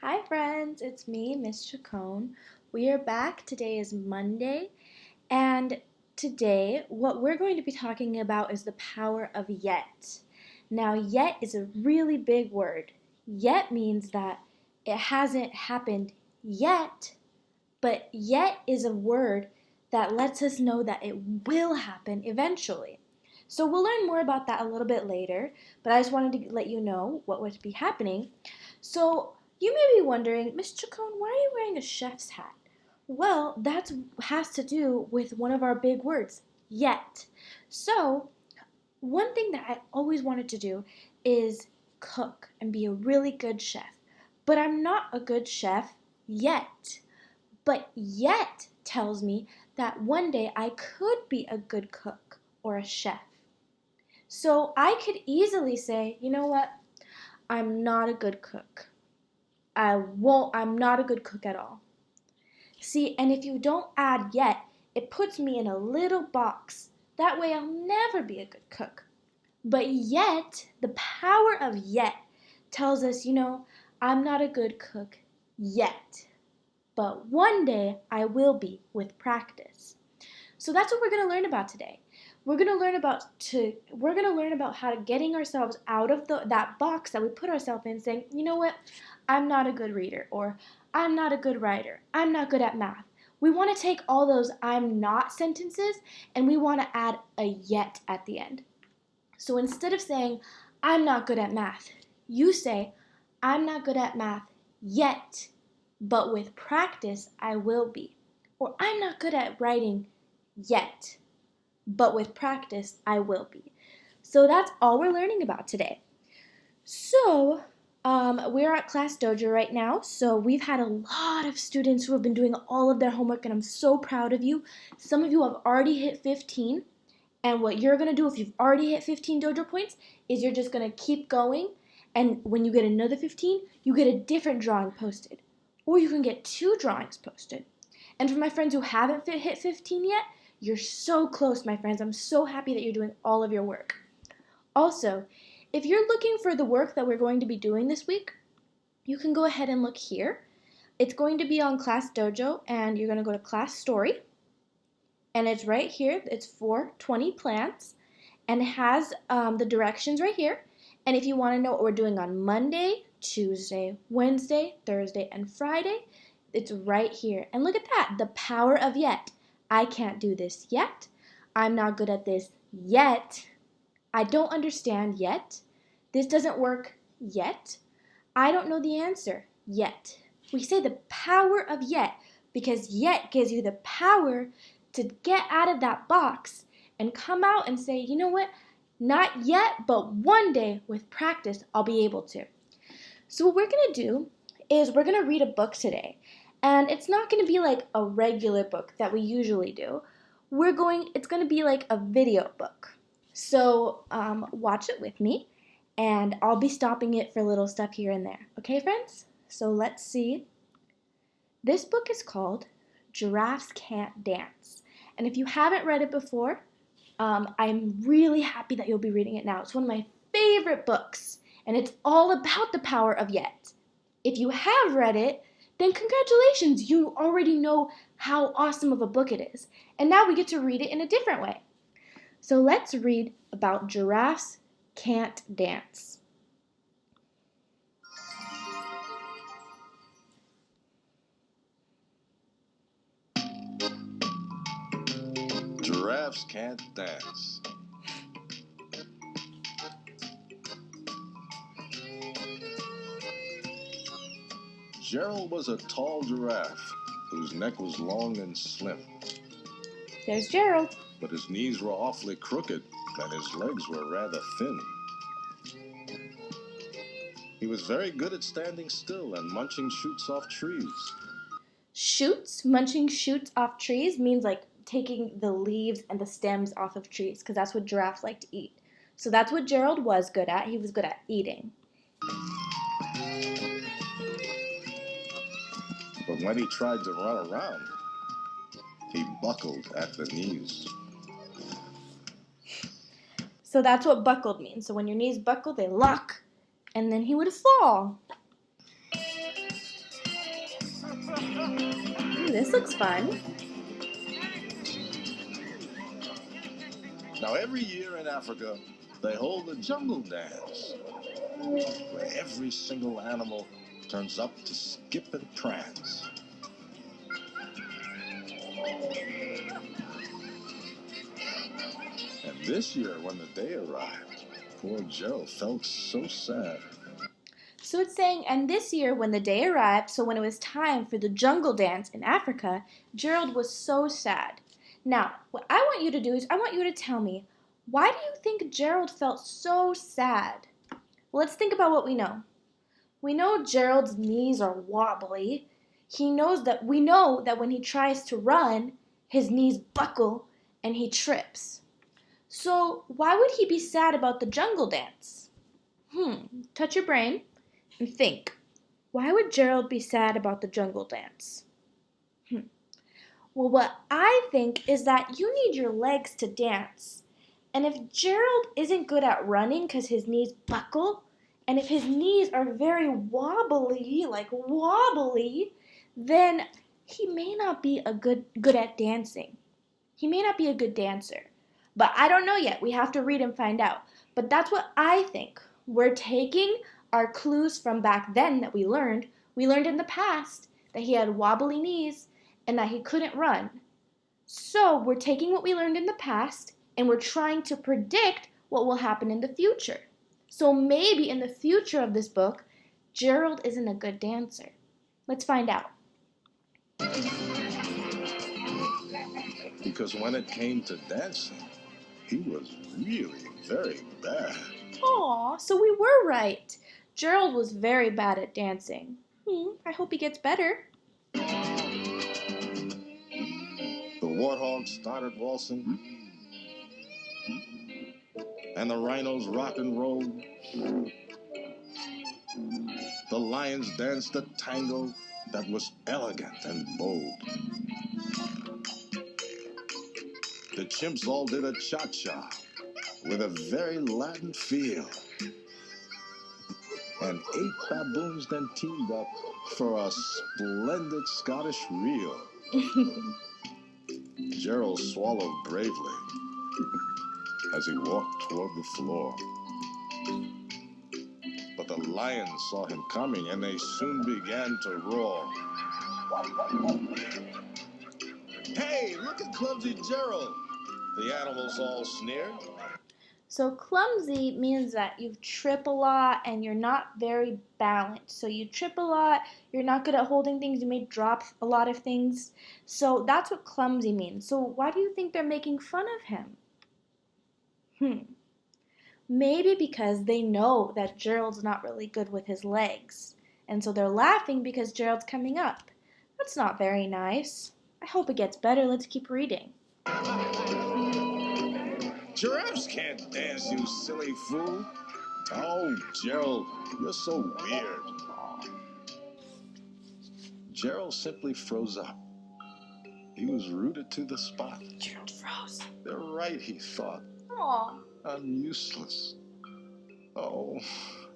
Hi friends, it's me, Miss Chacon. We are back. Today is Monday, and today what we're going to be talking about is the power of yet. Now, yet is a really big word. Yet means that it hasn't happened yet, but yet is a word that lets us know that it will happen eventually. So we'll learn more about that a little bit later, but I just wanted to let you know what would be happening. So you may be wondering, Miss Chacon, why are you wearing a chef's hat? Well, that has to do with one of our big words, yet. So one thing that I always wanted to do is cook and be a really good chef. But I'm not a good chef yet. But yet tells me that one day I could be a good cook or a chef. So I could easily say, you know what? I'm not a good cook. I'm not a good cook at all. See, and if you don't add yet, it puts me in a little box. That way I'll never be a good cook. But yet, the power of yet tells us, I'm not a good cook yet. But one day I will be with practice. So that's what we're going to learn about today. We're going to learn about how to getting ourselves out of that box that we put ourselves in, saying, you know what, I'm not a good reader, or I'm not a good writer, I'm not good at math. We want to take all those I'm not sentences and we want to add a yet at the end. So instead of saying I'm not good at math, you say I'm not good at math yet, but with practice I will be. Or I'm not good at writing yet, but with practice I will be. So that's all we're learning about today. So we're at Class Dojo right now, so we've had a lot of students who have been doing all of their homework, and I'm so proud of you. Some of you have already hit 15, and what you're going to do if you've already hit 15 dojo points is you're just going to keep going, and when you get another 15, you get a different drawing posted. Or you can get 2 drawings posted. And for my friends who haven't hit 15 yet, you're so close, my friends. I'm so happy that you're doing all of your work. Also, if you're looking for the work that we're going to be doing this week, you can go ahead and look here. It's going to be on Class Dojo, and you're going to go to Class Story. And it's right here. It's for 20 plants, and it has the directions right here. And if you want to know what we're doing on Monday, Tuesday, Wednesday, Thursday, and Friday, it's right here. And look at that, the power of yet. I can't do this yet. I'm not good at this yet. I don't understand yet. This doesn't work yet. I don't know the answer yet. We say the power of yet because yet gives you the power to get out of that box and come out and say, you know what? Not yet, but one day with practice, I'll be able to. So what we're going to do is we're going to read a book today. And it's not going to be like a regular book that we usually do. It's going to be like a video book. So watch it with me, and I'll be stopping it for little stuff here and there. Okay, friends? So let's see. This book is called Giraffes Can't Dance. And if you haven't read it before, I'm really happy that you'll be reading it now. It's one of my favorite books, and it's all about the power of yet. If you have read it, then congratulations, you already know how awesome of a book it is. And now we get to read it in a different way. So let's read about Giraffes Can't Dance. Giraffes can't dance. Gerald was a tall giraffe whose neck was long and slim. There's Gerald. But his knees were awfully crooked and his legs were rather thin. He was very good at standing still and munching shoots off trees. Munching shoots off trees means like taking the leaves and the stems off of trees, because that's what giraffes like to eat. So that's what Gerald was good at. He was good at eating. But when he tried to run around, he buckled at the knees. So that's what buckled means. So when your knees buckle, they lock, and then he would fall. this looks fun. Now, every year in Africa, they hold a jungle dance where every single animal turns up to skip and prance. And this year, when the day arrived, poor Gerald felt so sad. So it's saying, and this year when the day arrived, so when it was time for the jungle dance in Africa, Gerald was so sad. Now, what I want you to do is I want you to tell me, why do you think Gerald felt so sad? Well, let's think about what we know. We know Gerald's knees are wobbly. We know that when he tries to run, his knees buckle and he trips. So why would he be sad about the jungle dance? Touch your brain and think. Why would Gerald be sad about the jungle dance? Well, what I think is that you need your legs to dance. And if Gerald isn't good at running because his knees buckle, and if his knees are very wobbly, then he may not be good at dancing. He may not be a good dancer. But I don't know yet. We have to read and find out. But that's what I think. We're taking our clues from back then that we learned. We learned in the past that he had wobbly knees and that he couldn't run. So we're taking what we learned in the past and we're trying to predict what will happen in the future. So maybe in the future of this book, Gerald isn't a good dancer. Let's find out. Because when it came to dancing, he was really very bad. Aw, so we were right. Gerald was very bad at dancing. I hope he gets better. The warthogs started waltzing, and the rhinos rock and rolled. The lions danced a tango that was elegant and bold. The chimps all did a cha-cha with a very Latin feel. And 8 baboons then teamed up for a splendid Scottish reel. Gerald swallowed bravely as he walked toward the floor. But the lions saw him coming and they soon began to roar. Hey, look at clumsy Gerald! The animals all sneered. So clumsy means that you trip a lot and you're not very balanced. So you trip a lot, you're not good at holding things, you may drop a lot of things. So that's what clumsy means. So why do you think they're making fun of him? Maybe because they know that Gerald's not really good with his legs. And so they're laughing because Gerald's coming up. That's not very nice. I hope it gets better. Let's keep reading. Giraffes can't dance, you silly fool. Oh, Gerald, you're so weird. Gerald simply froze up. He was rooted to the spot. Gerald froze. They're right, he thought. Aw. I'm useless. Oh,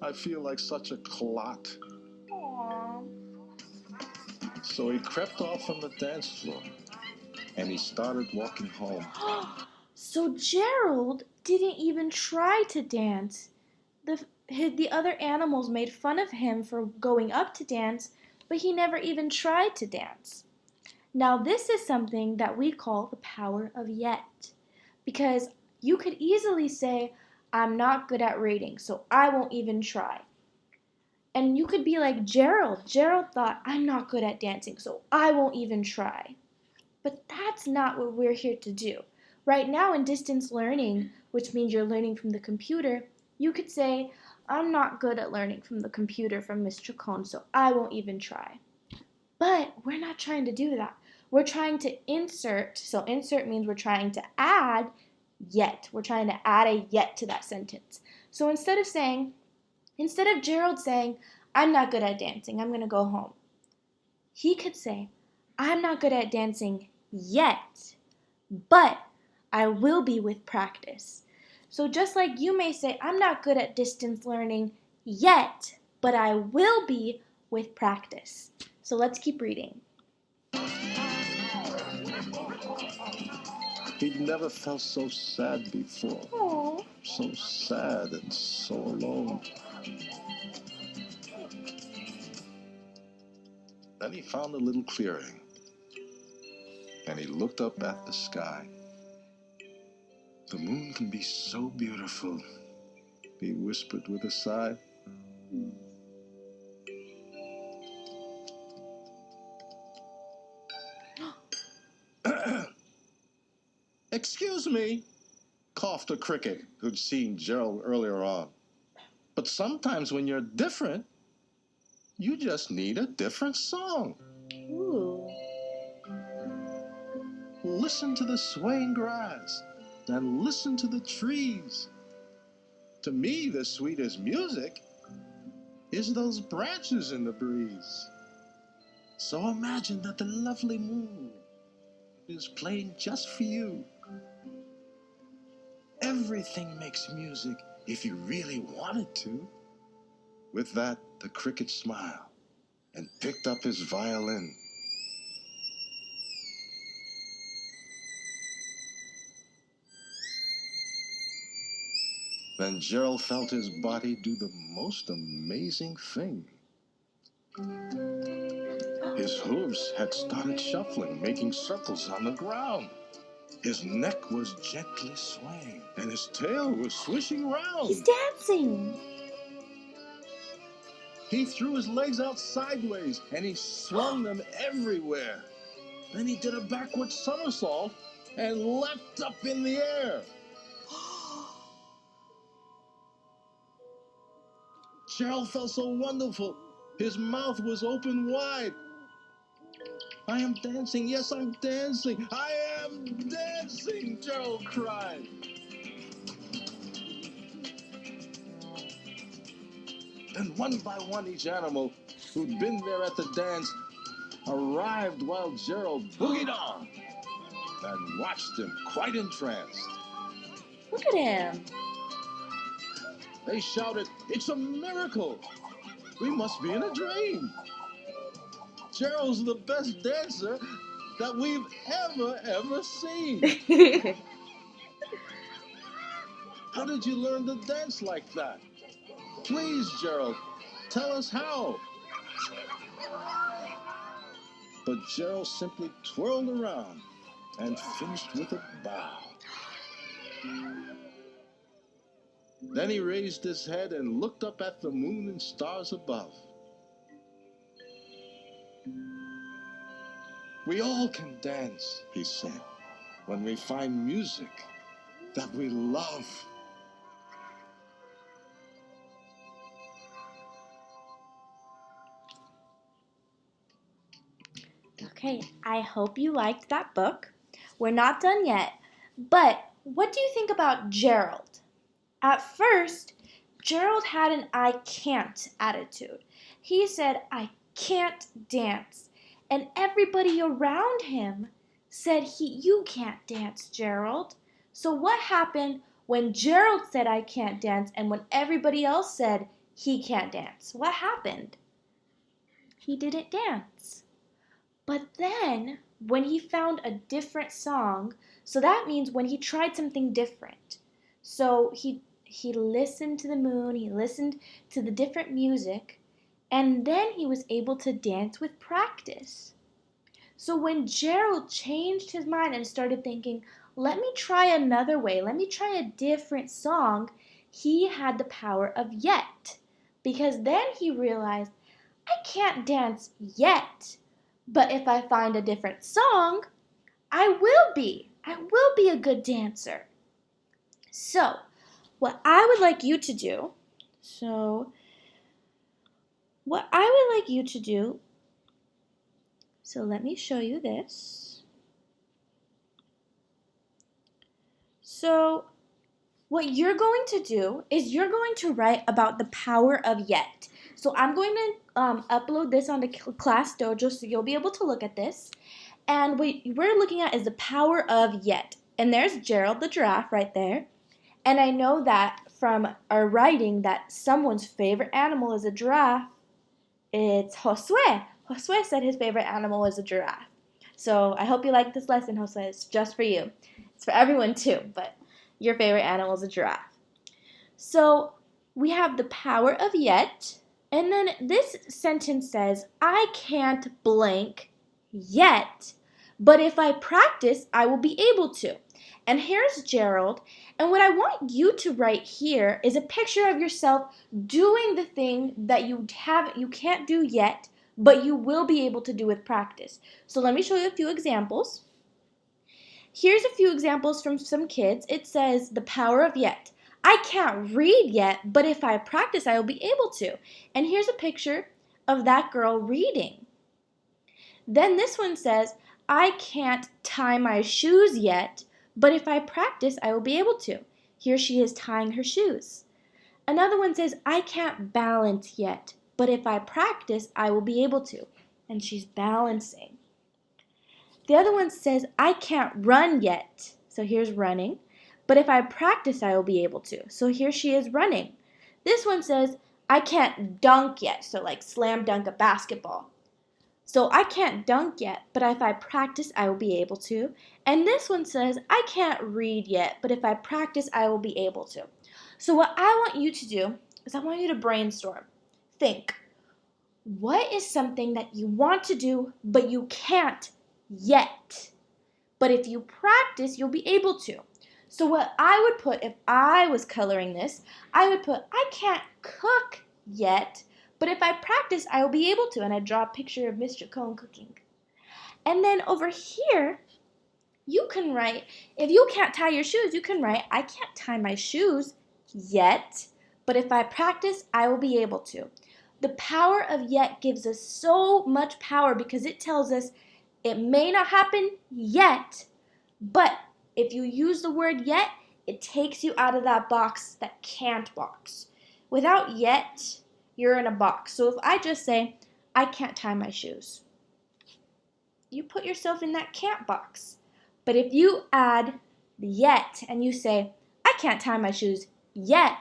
I feel like such a clot. Aw. So he crept off from the dance floor, and he started walking home. So Gerald didn't even try to dance. The other animals made fun of him for going up to dance, but he never even tried to dance. Now this is something that we call the power of yet. Because you could easily say, I'm not good at reading, so I won't even try. And you could be like Gerald. Gerald thought, I'm not good at dancing, so I won't even try. But that's not what we're here to do. Right now in distance learning, which means you're learning from the computer, you could say, I'm not good at learning from the computer from Miss Chacon, so I won't even try. But we're not trying to do that. We're trying to insert, so insert means we're trying to add yet. We're trying to add a yet to that sentence. So instead of Gerald saying, I'm not good at dancing, I'm going to go home, he could say, I'm not good at dancing yet, but I will be with practice. So just like you may say, I'm not good at distance learning yet, but I will be with practice. So let's keep reading. He'd never felt so sad before. Aww. So sad and so alone. Then he found a little clearing, and he looked up at the sky. The moon can be so beautiful, he whispered with a sigh. Excuse me, coughed a cricket who'd seen Gerald earlier on. But sometimes when you're different, you just need a different song. Ooh. Listen to the swaying grass, and listen to the trees. To me, the sweetest music is those branches in the breeze. So imagine that the lovely moon is playing just for you. Everything makes music if you really wanted to. With that, the cricket smiled and picked up his violin. Then Gerald felt his body do the most amazing thing. His hooves had started shuffling, making circles on the ground. His neck was gently swaying, and his tail was swishing round. He's dancing. He threw his legs out sideways, and he swung them everywhere. Then he did a backward somersault and leapt up in the air. Gerald felt so wonderful. His mouth was open wide. I am dancing, yes, I'm dancing. I am dancing, Gerald cried. Then one by one each animal who'd been there at the dance arrived while Gerald boogied on and watched him quite entranced. Look at him. They shouted, "It's a miracle! We must be in a dream! Gerald's the best dancer that we've ever seen! How did you learn to dance like that? Please, Gerald, tell us how!" But Gerald simply twirled around and finished with a bow. Then he raised his head and looked up at the moon and stars above. "We all can dance," he said, "when we find music that we love." Okay, I hope you liked that book. We're not done yet, but what do you think about Gerald? At first, Gerald had an I can't attitude. He said, "I can't dance." And everybody around him said, "You can't dance, Gerald." So what happened when Gerald said, "I can't dance," and when everybody else said, "He can't dance"? What happened? He didn't dance. But then, when he found a different song, so that means when he tried something different. So he listened to the moon, he listened to the different music, and then he was able to dance with practice. So when Gerald changed his mind and started thinking, "Let me try another way, let me try a different song," he had the power of yet. Because then he realized, I can't dance yet, but if I find a different song, I will be a good dancer. So, what I would like you to do, so let me show you this. So, what you're going to do is you're going to write about the power of yet. So I'm going to upload this on the Class Dojo so you'll be able to look at this. And what we're looking at is the power of yet. And there's Gerald the giraffe right there. And I know that from our writing that someone's favorite animal is a giraffe. It's Josue. Josue said his favorite animal is a giraffe. So I hope you like this lesson, Josue. It's just for you. It's for everyone too, but your favorite animal is a giraffe. So we have the power of yet, and then this sentence says, I can't blank yet, but if I practice, I will be able to. And here's Gerald, and what I want you to write here is a picture of yourself doing the thing that you can't do yet, but you will be able to do with practice. So let me show you a few examples. Here's a few examples from some kids. It says, the power of yet. I can't read yet, but if I practice, I will be able to. And here's a picture of that girl reading. Then this one says, I can't tie my shoes yet, but if I practice, I will be able to. Here she is tying her shoes. Another one says, I can't balance yet, but if I practice, I will be able to. And she's balancing. The other one says, I can't run yet. So here's running. But if I practice, I will be able to. So here she is running. This one says, I can't dunk yet. So like slam dunk a basketball. So I can't dunk yet, but if I practice, I will be able to. And this one says, I can't read yet, but if I practice, I will be able to. So what I want you to do is I want you to brainstorm. Think, what is something that you want to do, but you can't yet? But if you practice, you'll be able to. So what I would put if I was coloring this, I would put, I can't cook yet, but if I practice, I will be able to. And I draw a picture of Miss Chacon cooking. And then over here, you can write, if you can't tie your shoes, you can write, I can't tie my shoes yet, but if I practice, I will be able to. The power of yet gives us so much power because it tells us it may not happen yet, but if you use the word yet, it takes you out of that box, that can't box. Without yet, you're in a box. So if I just say, I can't tie my shoes, you put yourself in that can't box. But if you add the yet and you say, I can't tie my shoes yet,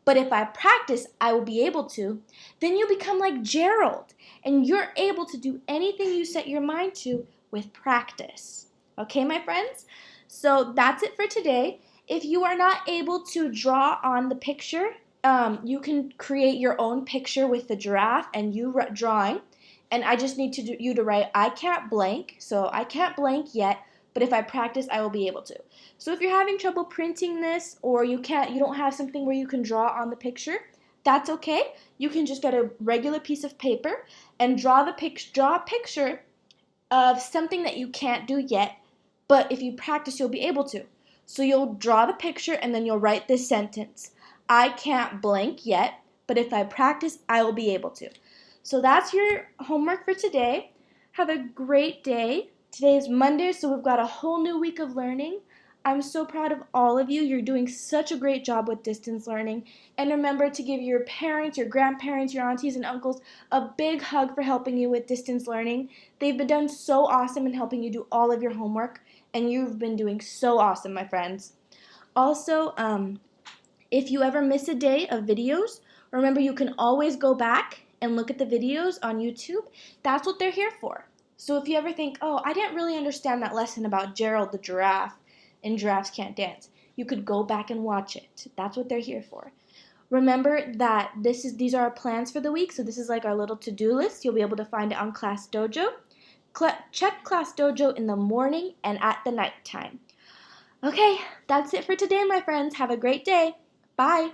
but if I practice, I will be able to, then you become like Gerald and you're able to do anything you set your mind to with practice. Okay, my friends? So that's it for today. If you are not able to draw on the picture, you can create your own picture with the giraffe and you drawing. And I just need you to write, I can't blank. So I can't blank yet, but if I practice, I will be able to. So if you're having trouble printing this or you don't have something where you can draw on the picture, that's okay. You can just get a regular piece of paper and draw a picture of something that you can't do yet, but if you practice, you'll be able to. So you'll draw the picture and then you'll write this sentence. I can't blank yet, but if I practice, I will be able to. So that's your homework for today. Have a great day. Today is Monday, so we've got a whole new week of learning. I'm so proud of all of you. You're doing such a great job with distance learning. And remember to give your parents, your grandparents, your aunties and uncles a big hug for helping you with distance learning. They've been done so awesome in helping you do all of your homework, and you've been doing so awesome, my friends. Also, if you ever miss a day of videos, remember you can always go back and look at the videos on YouTube. That's what they're here for. So if you ever think, oh, I didn't really understand that lesson about Gerald the giraffe and Giraffes Can't Dance, you could go back and watch it. That's what they're here for. Remember that these are our plans for the week, so this is like our little to-do list. You'll be able to find it on Class Dojo. Check Class Dojo in the morning and at the night time. Okay, that's it for today, my friends. Have a great day. Bye.